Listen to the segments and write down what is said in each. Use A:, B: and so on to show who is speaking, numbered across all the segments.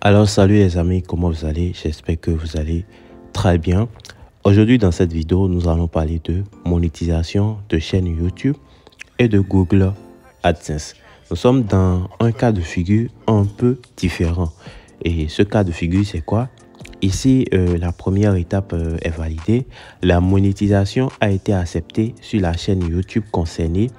A: Alors salut les amis, comment vous allez? J'espère que vous allez très bien. Aujourd'hui dans cette vidéo, nous allons parler de monétisation de chaîne YouTube et de Google AdSense. Nous sommes dans un cas de figure un peu différent. Et ce cas de figure, c'est quoi? Ici, la première étape est validée. La monétisation a été acceptée sur la chaîne YouTube concernée.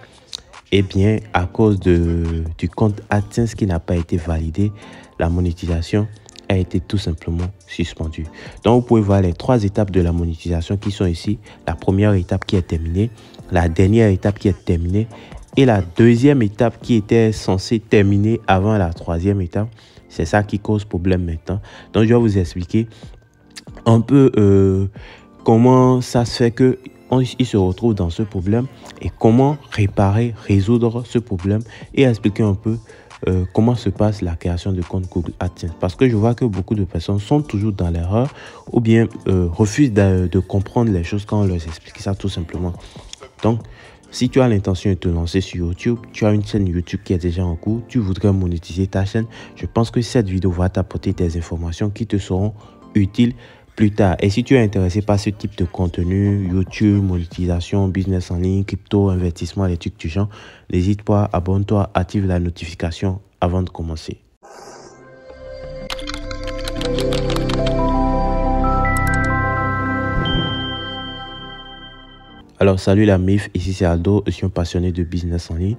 A: Eh bien, à cause du compte AdSense qui n'a pas été validé, la monétisation a été tout simplement suspendue. Donc, vous pouvez voir les trois étapes de la monétisation qui sont ici. La première étape qui est terminée, la dernière étape qui est terminée et la deuxième étape qui était censée terminer avant la troisième étape. C'est ça qui cause problème maintenant. Donc, je vais vous expliquer un peu comment ça se fait que il se retrouve dans ce problème et comment résoudre ce problème et expliquer un peu comment se passe la création de compte Google AdSense. Parce que je vois que beaucoup de personnes sont toujours dans l'erreur ou bien refusent de comprendre les choses quand on leur explique ça tout simplement. Donc, si tu as l'intention de te lancer sur YouTube, tu as une chaîne YouTube qui est déjà en cours, tu voudrais monétiser ta chaîne, je pense que cette vidéo va t'apporter des informations qui te seront utiles plus tard. Et si tu es intéressé par ce type de contenu, YouTube, monétisation, business en ligne, crypto, investissement, les trucs du genre, n'hésite pas, abonne-toi, active la notification avant de commencer. Alors salut la MIF, ici c'est Aldo, je suis un passionné de business en ligne.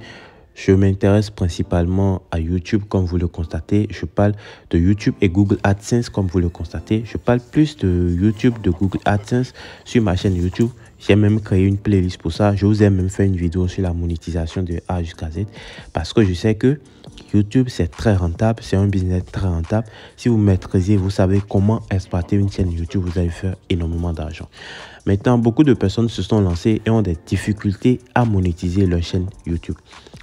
A: Je m'intéresse principalement à YouTube comme vous le constatez. Je parle de YouTube et Google AdSense comme vous le constatez. Je parle plus de YouTube, de Google AdSense sur ma chaîne YouTube. J'ai même créé une playlist pour ça. Je vous ai même fait une vidéo sur la monétisation de A jusqu'à Z. Parce que je sais que YouTube, c'est très rentable. C'est un business très rentable. Si vous maîtrisez, vous savez comment exploiter une chaîne YouTube, vous allez faire énormément d'argent. Maintenant, beaucoup de personnes se sont lancées et ont des difficultés à monétiser leur chaîne YouTube.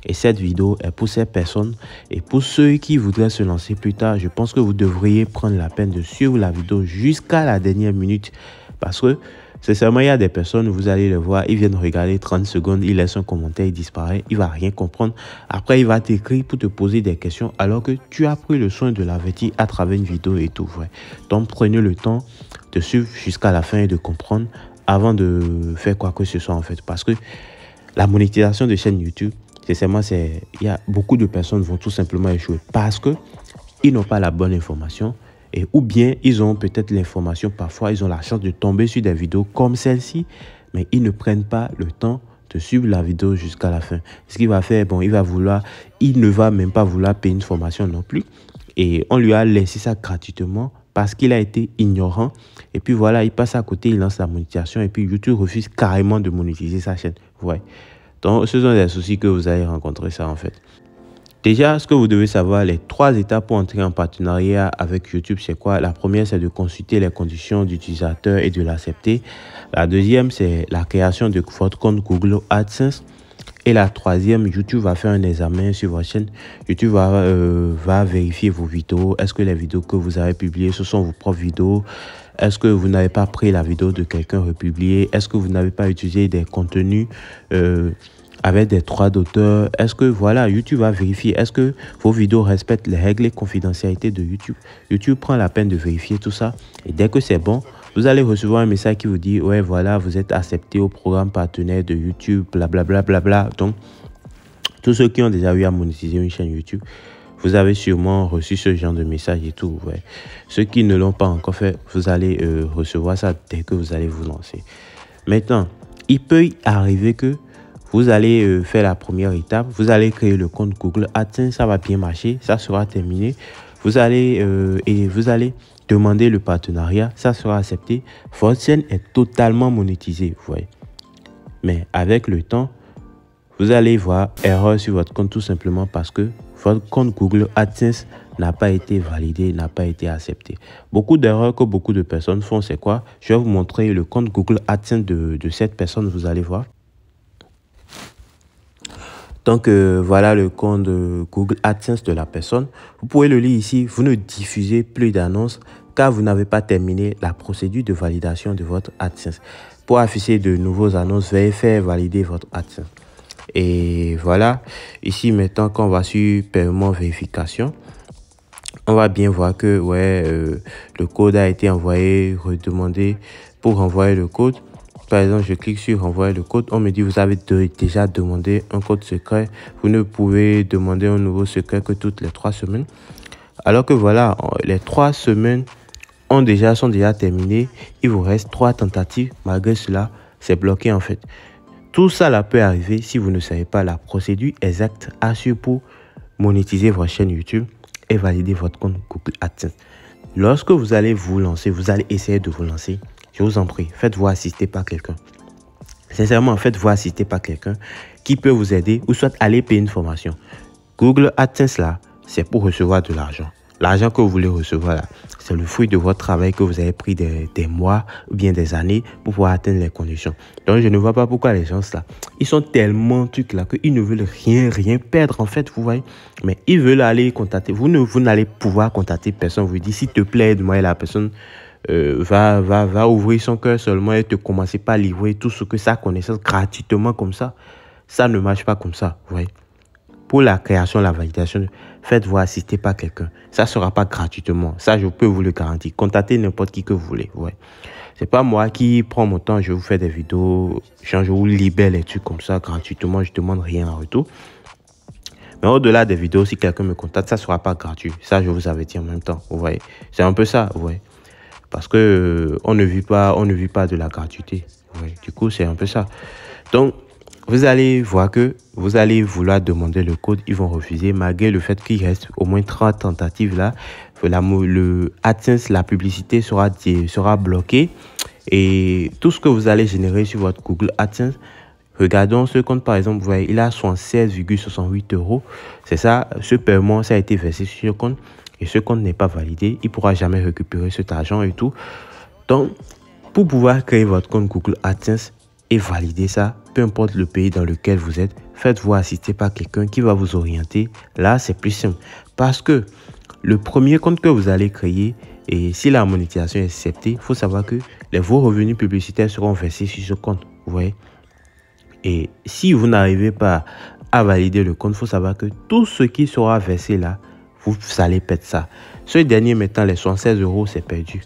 A: Et cette vidéo est pour ces personnes et pour ceux qui voudraient se lancer plus tard. Je pense que vous devriez prendre la peine de suivre la vidéo jusqu'à la dernière minute. Parce que sincèrement, il y a des personnes, vous allez le voir, ils viennent regarder 30 secondes, ils laissent un commentaire, il disparaît, il va rien comprendre. Après, il va t'écrire pour te poser des questions alors que tu as pris le soin de l'avertir à travers une vidéo et tout. Ouais. Donc, prenez le temps de suivre jusqu'à la fin et de comprendre avant de faire quoi que ce soit en fait. Parce que la monétisation de chaîne YouTube, sincèrement, il y a beaucoup de personnes vont tout simplement échouer parce que ils n'ont pas la bonne information et ou bien ils ont peut-être l'information, parfois ils ont la chance de tomber sur des vidéos comme celle-ci, mais ils ne prennent pas le temps de suivre la vidéo jusqu'à la fin. Ce qu'il va faire, bon, il ne va même pas vouloir payer une formation non plus et on lui a laissé ça gratuitement parce qu'il a été ignorant et puis voilà, il passe à côté, il lance la monétisation et puis YouTube refuse carrément de monétiser sa chaîne. Ouais. Donc, ce sont des soucis que vous allez rencontrer ça en fait. Déjà, ce que vous devez savoir, les trois étapes pour entrer en partenariat avec YouTube, c'est quoi? La première, c'est de consulter les conditions d'utilisateur et de l'accepter. La deuxième, c'est la création de votre compte Google AdSense. Et la troisième, YouTube va faire un examen sur votre chaîne. YouTube va vérifier vos vidéos. Est-ce que les vidéos que vous avez publiées, ce sont vos propres vidéos? Est-ce que vous n'avez pas pris la vidéo de quelqu'un republié? Est-ce que vous n'avez pas utilisé des contenus avec des droits d'auteur? Est-ce que, voilà, YouTube va vérifier. Est-ce que vos vidéos respectent les règles et confidentialité de YouTube? YouTube prend la peine de vérifier tout ça. Et dès que c'est bon, vous allez recevoir un message qui vous dit, ouais, voilà, vous êtes accepté au programme partenaire de YouTube, blablabla. Bla, bla, bla. Donc, tous ceux qui ont déjà eu à monétiser une chaîne YouTube, vous avez sûrement reçu ce genre de message et tout. Ouais. Ceux qui ne l'ont pas encore fait, vous allez recevoir ça dès que vous allez vous lancer. Maintenant, il peut y arriver que vous allez faire la première étape. Vous allez créer le compte Google AdSense. Ça va bien marcher. Ça sera terminé. Vous allez demander le partenariat. Ça sera accepté. Votre chaîne est totalement monétisée. Vous voyez. Mais avec le temps, vous allez voir erreur sur votre compte tout simplement parce que votre compte Google AdSense n'a pas été validé, n'a pas été accepté. Beaucoup d'erreurs que beaucoup de personnes font, c'est quoi? Je vais vous montrer le compte Google AdSense de cette personne, vous allez voir. Donc, voilà le compte Google AdSense de la personne. Vous pouvez le lire ici. Vous ne diffusez plus d'annonces car vous n'avez pas terminé la procédure de validation de votre AdSense. Pour afficher de nouveaux annonces, veuillez faire valider votre AdSense. Et voilà, ici maintenant, quand on va sur paiement vérification, on va bien voir que le code a été envoyé, redemandé pour renvoyer le code. Par exemple, je clique sur renvoyer le code. On me dit, vous avez déjà demandé un code secret. Vous ne pouvez demander un nouveau secret que toutes les 3 semaines. Alors que voilà, les 3 semaines sont déjà terminées. Il vous reste 3 tentatives. Malgré cela, c'est bloqué en fait. Tout ça là peut arriver si vous ne savez pas la procédure exacte à suivre pour monétiser votre chaîne YouTube et valider votre compte Google AdSense. Lorsque vous allez vous lancer, vous allez essayer de vous lancer. Je vous en prie, faites-vous assister par quelqu'un. Sincèrement, faites-vous assister par quelqu'un qui peut vous aider ou soit aller payer une formation. Google AdSense là, c'est pour recevoir de l'argent. L'argent que vous voulez recevoir là, c'est le fruit de votre travail que vous avez pris des mois ou bien des années pour pouvoir atteindre les conditions. Donc, je ne vois pas pourquoi les gens là, ils sont tellement trucs là qu'ils ne veulent rien perdre en fait, vous voyez. Mais ils veulent aller contacter. Vous n'allez pouvoir contacter personne. Vous dites, s'il te plaît, aide-moi, et la personne va ouvrir son cœur seulement et te commencer par livrer tout ce que sa connaissance gratuitement comme ça. Ça ne marche pas comme ça, vous voyez. Pour la création, la validation, faites-vous assister par quelqu'un. Ça ne sera pas gratuitement. Ça, je peux vous le garantir. Contactez n'importe qui que vous voulez. Ouais. Ce n'est pas moi qui prends mon temps, je vous fais des vidéos, je vous libère les trucs comme ça gratuitement, je ne demande rien en retour. Mais au-delà des vidéos, si quelqu'un me contacte, ça ne sera pas gratuit. Ça, je vous avertis en même temps. Vous voyez. C'est un peu ça, ouais. Parce que on ne vit pas de la gratuité. Ouais. Du coup, c'est un peu ça. Donc, vous allez voir que vous allez vouloir demander le code, ils vont refuser malgré le fait qu'il reste au moins 30 tentatives là. Le AdSense, la publicité sera bloquée et tout ce que vous allez générer sur votre Google AdSense, regardons ce compte par exemple, vous voyez, il a 76,68 €. C'est ça, ce paiement, ça a été versé sur ce compte et ce compte n'est pas validé. Il ne pourra jamais récupérer cet argent et tout. Donc, pour pouvoir créer votre compte Google AdSense et valider ça, peu importe le pays dans lequel vous êtes, faites-vous assister par quelqu'un qui va vous orienter. Là, c'est plus simple parce que le premier compte que vous allez créer et si la monétisation est acceptée, il faut savoir que vos revenus publicitaires seront versés sur ce compte. Vous voyez? Et si vous n'arrivez pas à valider le compte, il faut savoir que tout ce qui sera versé là, vous allez perdre ça. Ce dernier mettant les 76 €, c'est perdu.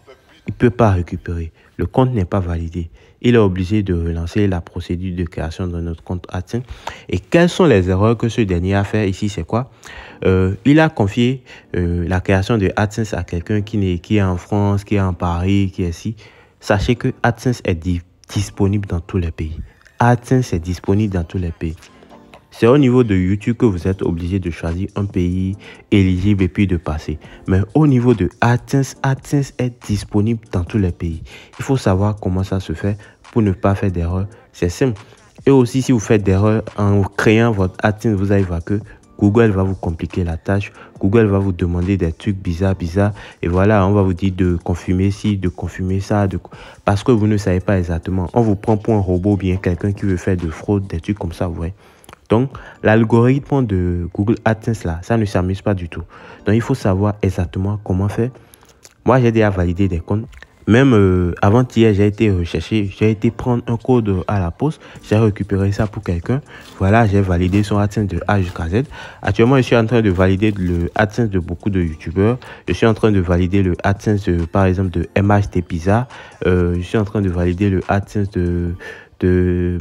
A: Il ne peut pas récupérer. Le compte n'est pas validé. Il est obligé de relancer la procédure de création de notre compte AdSense. Et quelles sont les erreurs que ce dernier a fait ici? C'est quoi? Il a confié la création de AdSense à quelqu'un qui est en France, qui est en Paris, qui est ici. Sachez que AdSense est disponible dans tous les pays. AdSense est disponible dans tous les pays. C'est au niveau de YouTube que vous êtes obligé de choisir un pays éligible et puis de passer. Mais au niveau de AdSense, AdSense est disponible dans tous les pays. Il faut savoir comment ça se fait pour ne pas faire d'erreur. C'est simple. Et aussi, si vous faites d'erreur en créant votre AdSense, vous allez voir que Google va vous compliquer la tâche. Google va vous demander des trucs bizarres. Et voilà, on va vous dire de confirmer ci, de confirmer ça. Parce que vous ne savez pas exactement. On vous prend pour un robot, bien quelqu'un qui veut faire de fraude, des trucs comme ça, vous voyez. Donc, l'algorithme de Google AdSense, là, ça ne s'amuse pas du tout. Donc, il faut savoir exactement comment faire. Moi, j'ai déjà validé des comptes. Même avant-hier, j'ai été rechercher, j'ai été prendre un code à la poste. J'ai récupéré ça pour quelqu'un. Voilà, j'ai validé son AdSense de A jusqu'à Z. Actuellement, je suis en train de valider le AdSense de beaucoup de YouTubeurs. Je suis en train de valider le AdSense, par exemple, de MHT Pizza. Je suis en train de valider le AdSense de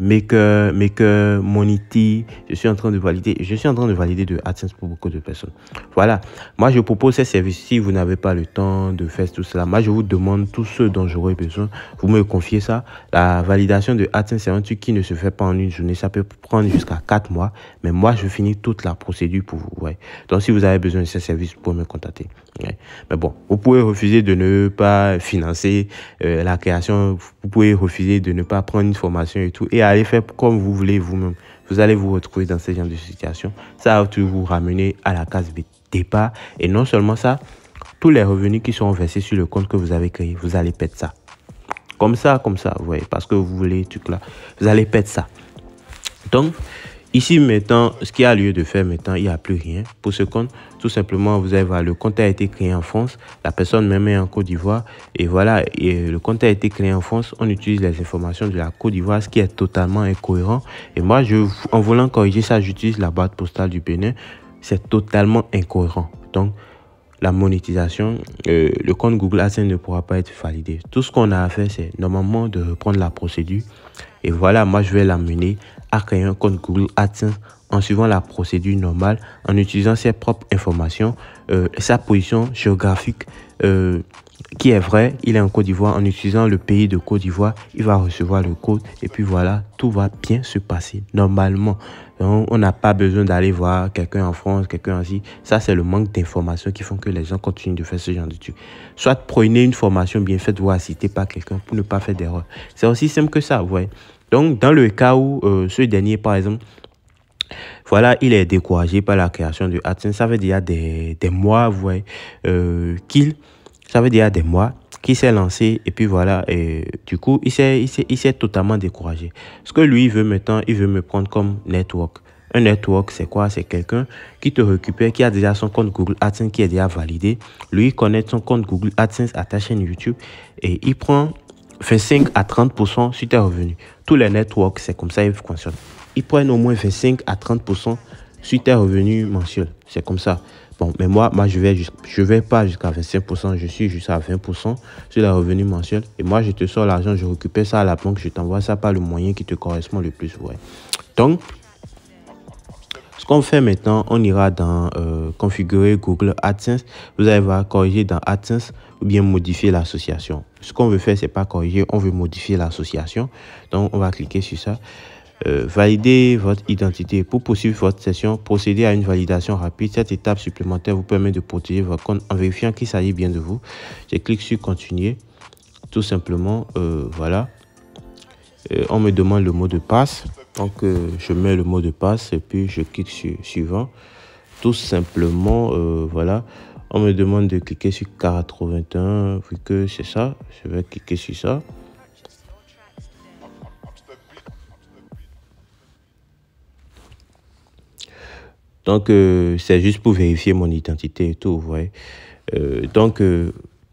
A: Maker Monity. Je suis en train de valider de AdSense pour beaucoup de personnes. Voilà, moi je propose ces services. Si vous n'avez pas le temps de faire tout cela, moi je vous demande tout ce dont j'aurai besoin, vous me confiez ça. La validation de AdSense, c'est un truc qui ne se fait pas en une journée, ça peut prendre jusqu'à 4 mois, mais moi je finis toute la procédure pour vous. Ouais. Donc si vous avez besoin de ces services, vous pouvez me contacter. Ouais. Mais bon, vous pouvez refuser de ne pas financer la création, vous pouvez refuser de ne pas prendre une formation et tout, et aller faire comme vous voulez vous-même. Vous allez vous retrouver dans ce genre de situation. Ça va toujours vous ramener à la case départ. Et non seulement ça, tous les revenus qui sont versés sur le compte que vous avez créé, vous allez perdre ça. Comme ça, vous voyez, parce que vous voulez truc là, vous allez perdre ça. Donc, ici maintenant, ce qui a lieu de faire maintenant, il n'y a plus rien pour ce compte. Tout simplement, vous allez voir, le compte a été créé en France. La personne même est en Côte d'Ivoire. Et voilà, et le compte a été créé en France. On utilise les informations de la Côte d'Ivoire, ce qui est totalement incohérent. Et moi, en voulant corriger ça, j'utilise la boîte postale du Bénin. C'est totalement incohérent. Donc, la monétisation, le compte Google AdSense ne pourra pas être validé. Tout ce qu'on a à faire, c'est normalement de reprendre la procédure. Et voilà, moi, je vais l'amener à créer un compte Google AdSense en suivant la procédure normale, en utilisant ses propres informations, sa position géographique qui est vrai, il est en Côte d'Ivoire. En utilisant le pays de Côte d'Ivoire, il va recevoir le code et puis voilà, tout va bien se passer normalement. Donc, on n'a pas besoin d'aller voir quelqu'un en France, quelqu'un ici. Ça, c'est le manque d'informations qui font que les gens continuent de faire ce genre de trucs. Soit prenez une formation bien faite ou assistée par quelqu'un pour ne pas faire d'erreur. C'est aussi simple que ça, ouais. Donc, dans le cas où ce dernier, par exemple, voilà, il est découragé par la création de AdSense. Ça fait déjà des mois, vous voyez, ça fait déjà des mois qu'il s'est lancé et puis voilà, et du coup, il s'est totalement découragé. Ce que lui, il veut maintenant, il veut me prendre comme network. Un network, c'est quoi? C'est quelqu'un qui te récupère, qui a déjà son compte Google AdSense qui est déjà validé. Lui, il connaît son compte Google AdSense à ta chaîne YouTube et il prend 25 à 30% sur tes revenus. Tous les networks, c'est comme ça qu'ils fonctionnent. Ils prennent au moins 25 à 30% sur tes revenus mensuels. C'est comme ça. Bon, mais moi je vais pas jusqu'à 25%, je suis juste à 20% sur les revenus mensuels. Et moi, je te sors l'argent, je récupère ça à la banque, je t'envoie ça par le moyen qui te correspond le plus. Ouais. Donc, ce qu'on fait maintenant, on ira dans configurer Google AdSense. Vous allez voir corriger dans AdSense ou bien modifier l'association. Ce qu'on veut faire, c'est pas corriger, on veut modifier l'association. Donc, on va cliquer sur ça. Valider votre identité. Pour poursuivre votre session, procédez à une validation rapide. Cette étape supplémentaire vous permet de protéger votre compte en vérifiant qu'il s'agit bien de vous. Je clique sur continuer. Tout simplement, voilà. On me demande le mot de passe. Donc, je mets le mot de passe et puis je clique sur suivant. Tout simplement, voilà. On me demande de cliquer sur 81, vu que c'est ça. Je vais cliquer sur ça. Donc, c'est juste pour vérifier mon identité et tout, vous voyez. Donc,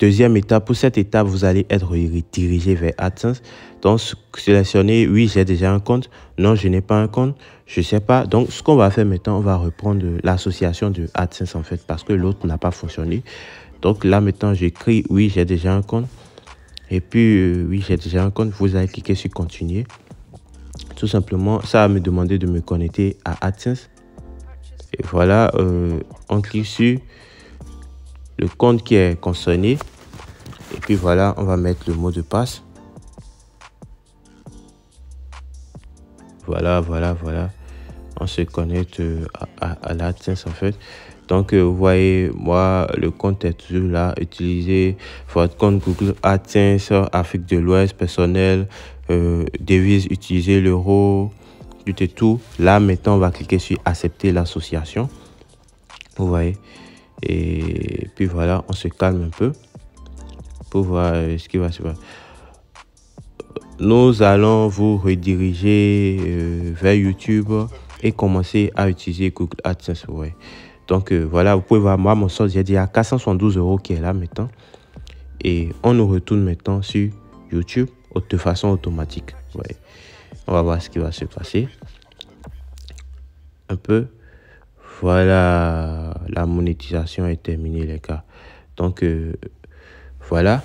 A: deuxième étape, pour cette étape, vous allez être redirigé vers AdSense. Donc, sélectionnez, oui, j'ai déjà un compte. Non, je n'ai pas un compte. Je ne sais pas. Donc, ce qu'on va faire maintenant, on va reprendre l'association de AdSense, en fait, parce que l'autre n'a pas fonctionné. Donc, là, maintenant, j'écris, oui, j'ai déjà un compte. Et puis, oui, j'ai déjà un compte. Vous allez cliquer sur continuer. Tout simplement, ça va me demander de me connecter à AdSense. Et voilà, on clique sur le compte qui est concerné. Et puis voilà, on va mettre le mot de passe. Voilà. On se connecte à l'AdSense en fait. Donc, vous voyez, moi, le compte est toujours là. Utilisez votre compte Google AdSense, Afrique de l'Ouest, personnel, devise, utilisez l'euro. Tout. Là, maintenant, on va cliquer sur accepter l'association. Vous voyez. Et puis voilà, on se calme un peu pour voir ce qui va se passer. Nous allons vous rediriger vers YouTube et commencer à utiliser Google AdSense. Ouais. Donc voilà, vous pouvez voir, moi, mon solde, j'ai dit à 472 € qui est là maintenant. Et on nous retourne maintenant sur YouTube de façon automatique. Ouais. On va voir ce qui va se passer. Un peu. Voilà, la monétisation est terminée, les gars. Donc, voilà,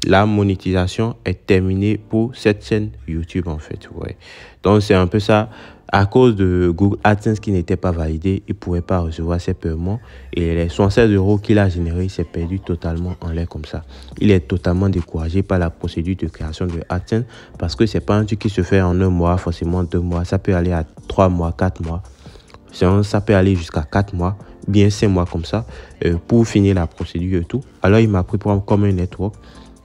A: la monétisation est terminée pour cette chaîne YouTube, en fait. Ouais. Donc, c'est un peu ça. À cause de Google AdSense qui n'était pas validé, il ne pourrait pas recevoir ses paiements. Et les 76 € qu'il a générés, il s'est perdu totalement en l'air comme ça. Il est totalement découragé par la procédure de création de AdSense parce que ce n'est pas un truc qui se fait en un mois, forcément 2 mois. Ça peut aller à 3 mois, 4 mois. Ça peut aller jusqu'à 4 mois, bien 5 mois comme ça, pour finir la procédure et tout. Alors, il m'a pris comme un network.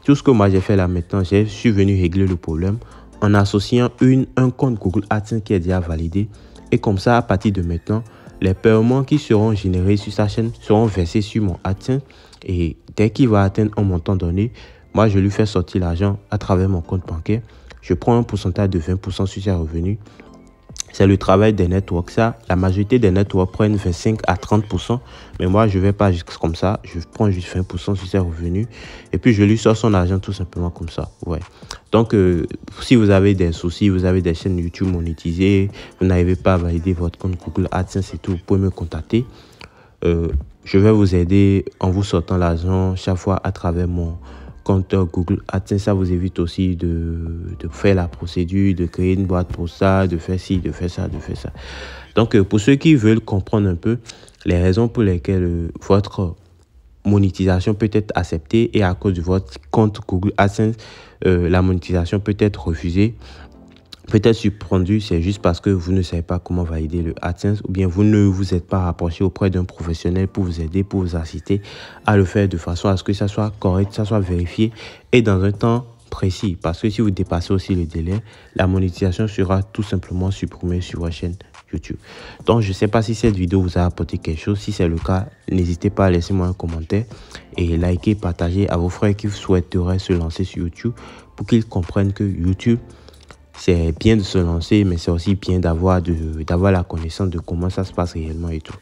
A: Tout ce que moi j'ai fait là maintenant, je suis venu régler le problème en associant un compte Google AdSense qui est déjà validé. Et comme ça, à partir de maintenant, les paiements qui seront générés sur sa chaîne seront versés sur mon AdSense. Et dès qu'il va atteindre un montant donné, moi, je lui fais sortir l'argent à travers mon compte bancaire. Je prends un pourcentage de 20% sur ses revenus. C'est le travail des networks. Ça, la majorité des networks prennent 25 à 30%. Mais moi, je ne vais pas juste comme ça. Je prends juste 20% sur ses revenus. Et puis, je lui sors son argent tout simplement comme ça. Ouais. Donc, si vous avez des soucis, vous avez des chaînes YouTube monétisées, vous n'arrivez pas à valider votre compte Google AdSense et tout, vous pouvez me contacter. Je vais vous aider en vous sortant l'argent chaque fois à travers mon compte Google AdSense. Ça vous évite aussi de faire la procédure, de créer une boîte pour ça, de faire ci, de faire ça, de faire ça. Donc, pour ceux qui veulent comprendre un peu les raisons pour lesquelles votre monétisation peut être acceptée et à cause de votre compte Google AdSense, la monétisation peut être refusée, peut-être suspendu, c'est juste parce que vous ne savez pas comment valider le AdSense ou bien vous ne vous êtes pas rapproché auprès d'un professionnel pour vous aider, pour vous assister à le faire de façon à ce que ça soit correct, ça soit vérifié et dans un temps précis. Parce que si vous dépassez aussi le délai, la monétisation sera tout simplement supprimée sur votre chaîne YouTube. Donc, je ne sais pas si cette vidéo vous a apporté quelque chose. Si c'est le cas, n'hésitez pas à laisser moi un commentaire et liker, partager à vos frères qui souhaiteraient se lancer sur YouTube pour qu'ils comprennent que YouTube, c'est bien de se lancer, mais c'est aussi bien d'avoir la connaissance de comment ça se passe réellement et tout.